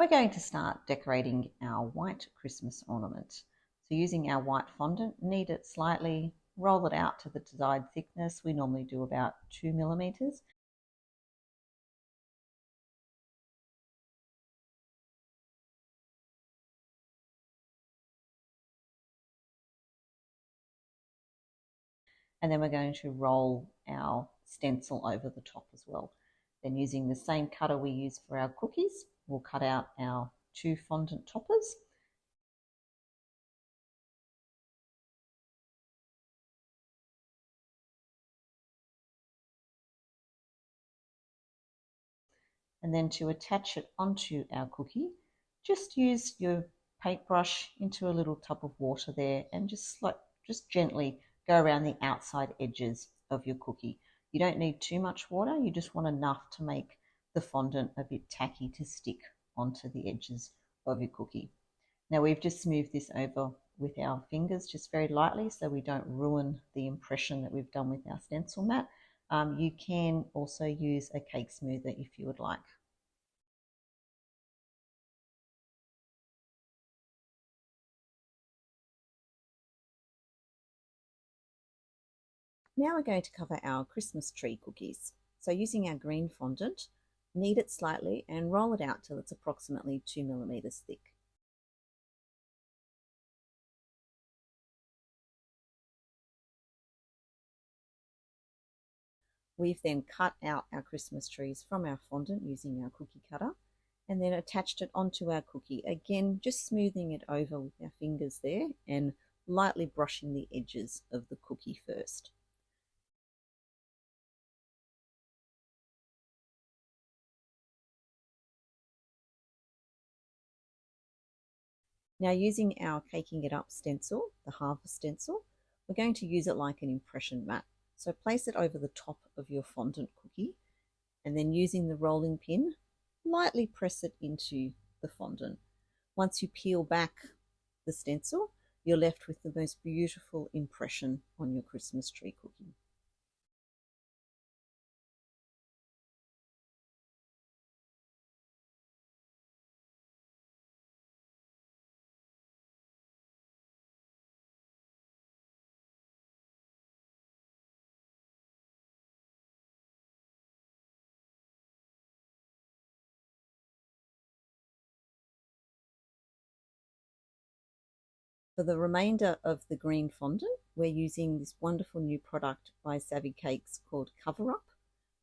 we're going to start decorating our white Christmas ornament. So using our white fondant, knead it slightly, roll it out to the desired thickness. We normally do about 2 millimeters. And then we're going to roll our stencil over the top as well. Then using the same cutter we use for our cookies, we'll cut out our 2 fondant toppers. And then to attach it onto our cookie, just use your paintbrush into a little tub of water there and just gently go around the outside edges of your cookie. You don't need too much water, you just want enough to make the fondant a bit tacky to stick onto the edges of your cookie. Now we've just smoothed this over with our fingers just very lightly so we don't ruin the impression that we've done with our stencil mat. You can also use a cake smoother if you would like. Now we're going to cover our Christmas tree cookies. So using our green fondant, knead it slightly and roll it out till it's approximately 2 millimeters thick. We've then cut out our Christmas trees from our fondant using our cookie cutter and then attached it onto our cookie. Again, just smoothing it over with our fingers there and lightly brushing the edges of the cookie first. Now using our Caking It Up stencil, the Harvest stencil, we're going to use it like an impression mat. So place it over the top of your fondant cookie and then using the rolling pin, lightly press it into the fondant. Once you peel back the stencil, you're left with the most beautiful impression on your Christmas tree cookie. For the remainder of the green fondant, we're using this wonderful new product by Savvy Cakes called Cover Up.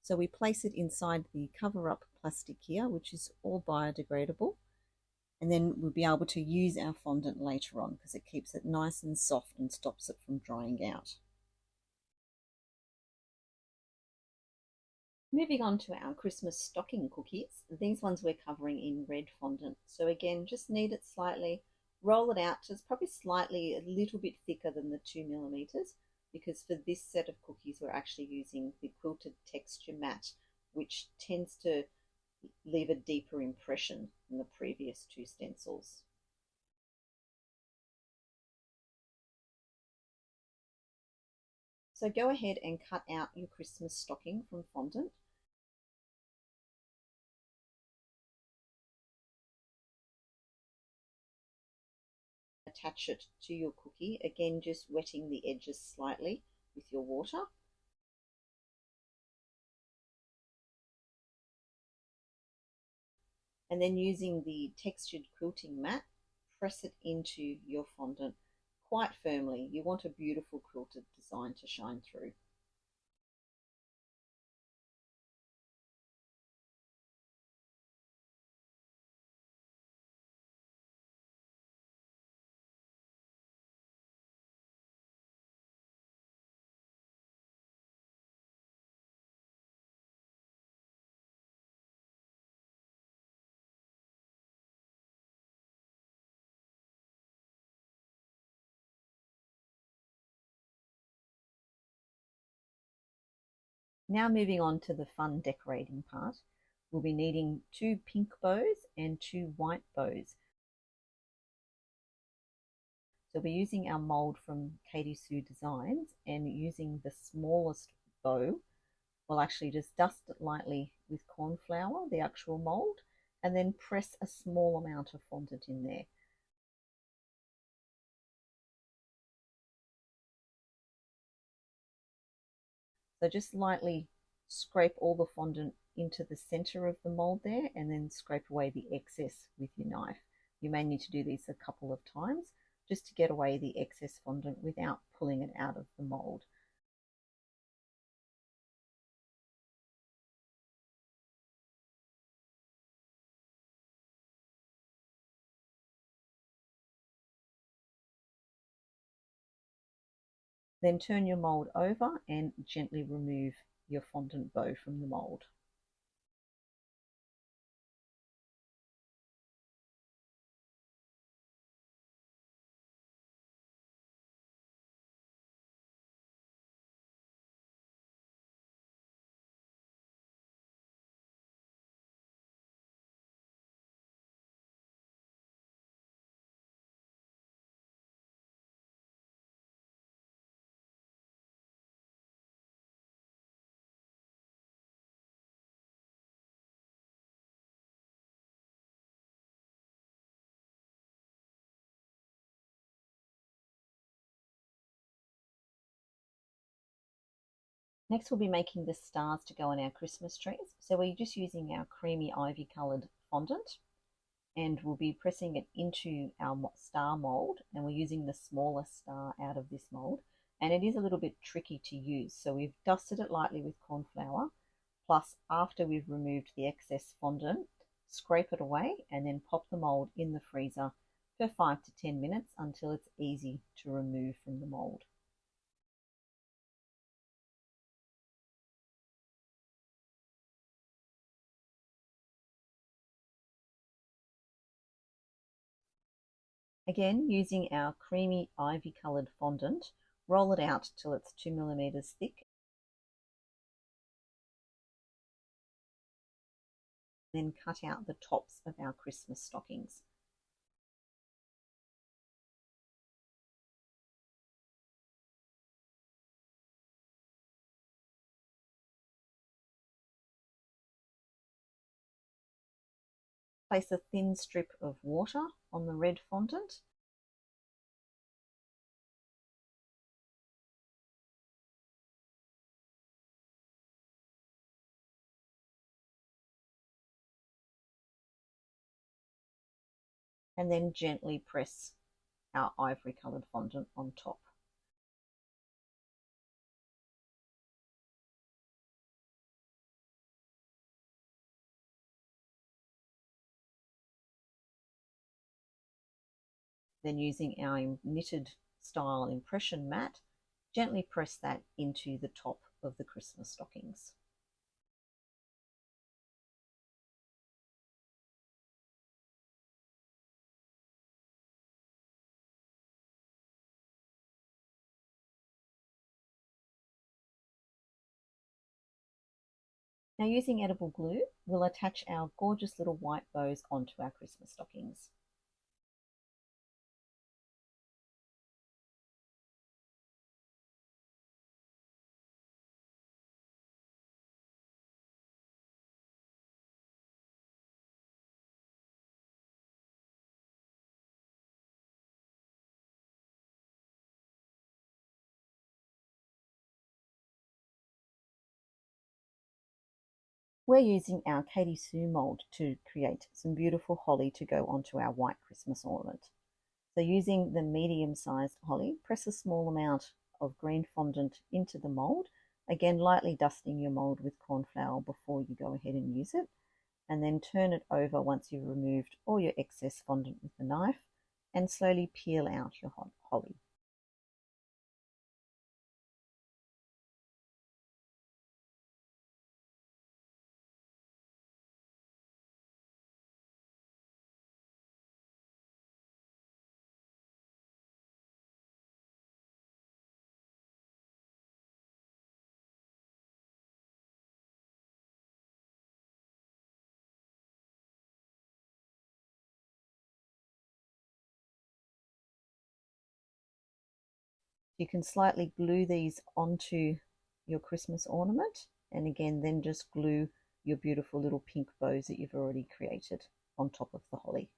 So we place it inside the Cover Up plastic here, which is all biodegradable. And then we'll be able to use our fondant later on because it keeps it nice and soft and stops it from drying out. Moving on to our Christmas stocking cookies. These ones we're covering in red fondant. So again, just knead it slightly, roll it out to it's probably slightly a little bit thicker than the 2 millimeters because for this set of cookies we're actually using the quilted texture mat, which tends to leave a deeper impression than the previous 2 stencils. So go ahead and cut out your Christmas stocking from fondant. Attach it to your cookie, again just wetting the edges slightly with your water. And then using the textured quilting mat, press it into your fondant quite firmly. You want a beautiful quilted design to shine through. Now moving on to the fun decorating part, we'll be needing 2 pink bows and 2 white bows. So we're using our mold from Katie Sue Designs and using the smallest bow. We'll actually just dust it lightly with corn flour, the actual mold, and then press a small amount of fondant in there. So just lightly scrape all the fondant into the center of the mold there, and then scrape away the excess with your knife. You may need to do this a couple of times just to get away the excess fondant without pulling it out of the mold. Then turn your mold over and gently remove your fondant bow from the mold. Next, we'll be making the stars to go on our Christmas trees. So we're just using our creamy ivy coloured fondant, and we'll be pressing it into our star mold, and we're using the smallest star out of this mold. And it is a little bit tricky to use. So we've dusted it lightly with corn flour, plus after we've removed the excess fondant, scrape it away and then pop the mold in the freezer for 5 to 10 minutes until it's easy to remove from the mold. Again, using our creamy ivy coloured fondant, roll it out till it's 2 millimeters thick. Then cut out the tops of our Christmas stockings. Place a thin strip of water on the red fondant. And then gently press our ivory coloured fondant on top. Then using our knitted style impression mat, gently press that into the top of the Christmas stockings. Now, using edible glue, we'll attach our gorgeous little white bows onto our Christmas stockings. We're using our Katie Sue mold to create some beautiful holly to go onto our white Christmas ornament. So using the medium-sized holly, press a small amount of green fondant into the mold, again lightly dusting your mold with corn flour before you go ahead and use it, and then turn it over once you've removed all your excess fondant with the knife, and slowly peel out your holly. You can slightly glue these onto your Christmas ornament, and again then just glue your beautiful little pink bows that you've already created on top of the holly.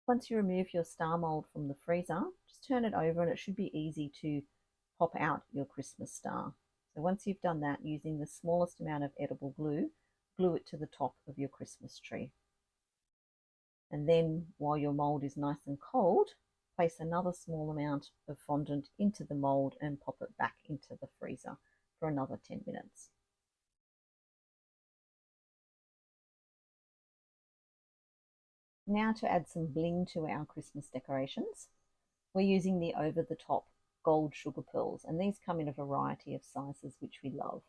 Once you remove your star mold from the freezer, just turn it over and it should be easy to pop out your Christmas star. So once you've done that, using the smallest amount of edible glue, glue it to the top of your Christmas tree. And then while your mold is nice and cold, place another small amount of fondant into the mold and pop it back into the freezer for another 10 minutes. Now to add some bling to our Christmas decorations, we're using the over-the-top gold sugar pearls, and these come in a variety of sizes which we love.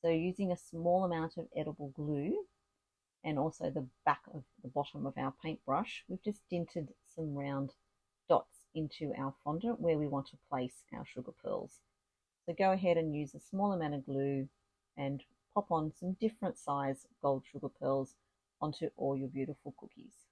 So using a small amount of edible glue and also the back of the bottom of our paintbrush, we've just dinted some round dots into our fondant where we want to place our sugar pearls. So go ahead and use a small amount of glue and pop on some different size gold sugar pearls onto all your beautiful cookies.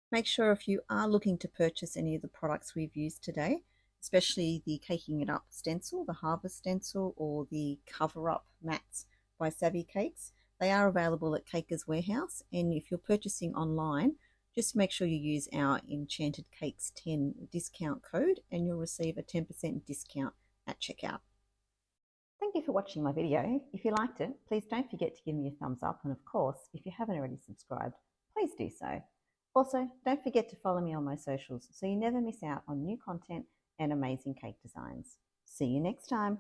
Make sure if you are looking to purchase any of the products we've used today, especially the Caking It Up stencil, the Harvest stencil, or the Cover Up mats by Savvy Cakes, they are available at Caker's Warehouse. And if you're purchasing online, just make sure you use our Enchanted Cakes 10 discount code and you'll receive a 10% discount at checkout. Thank you for watching my video. If you liked it, please don't forget to give me a thumbs up, and of course, if you haven't already subscribed, please do so. Also, don't forget to follow me on my socials so you never miss out on new content and amazing cake designs. See you next time.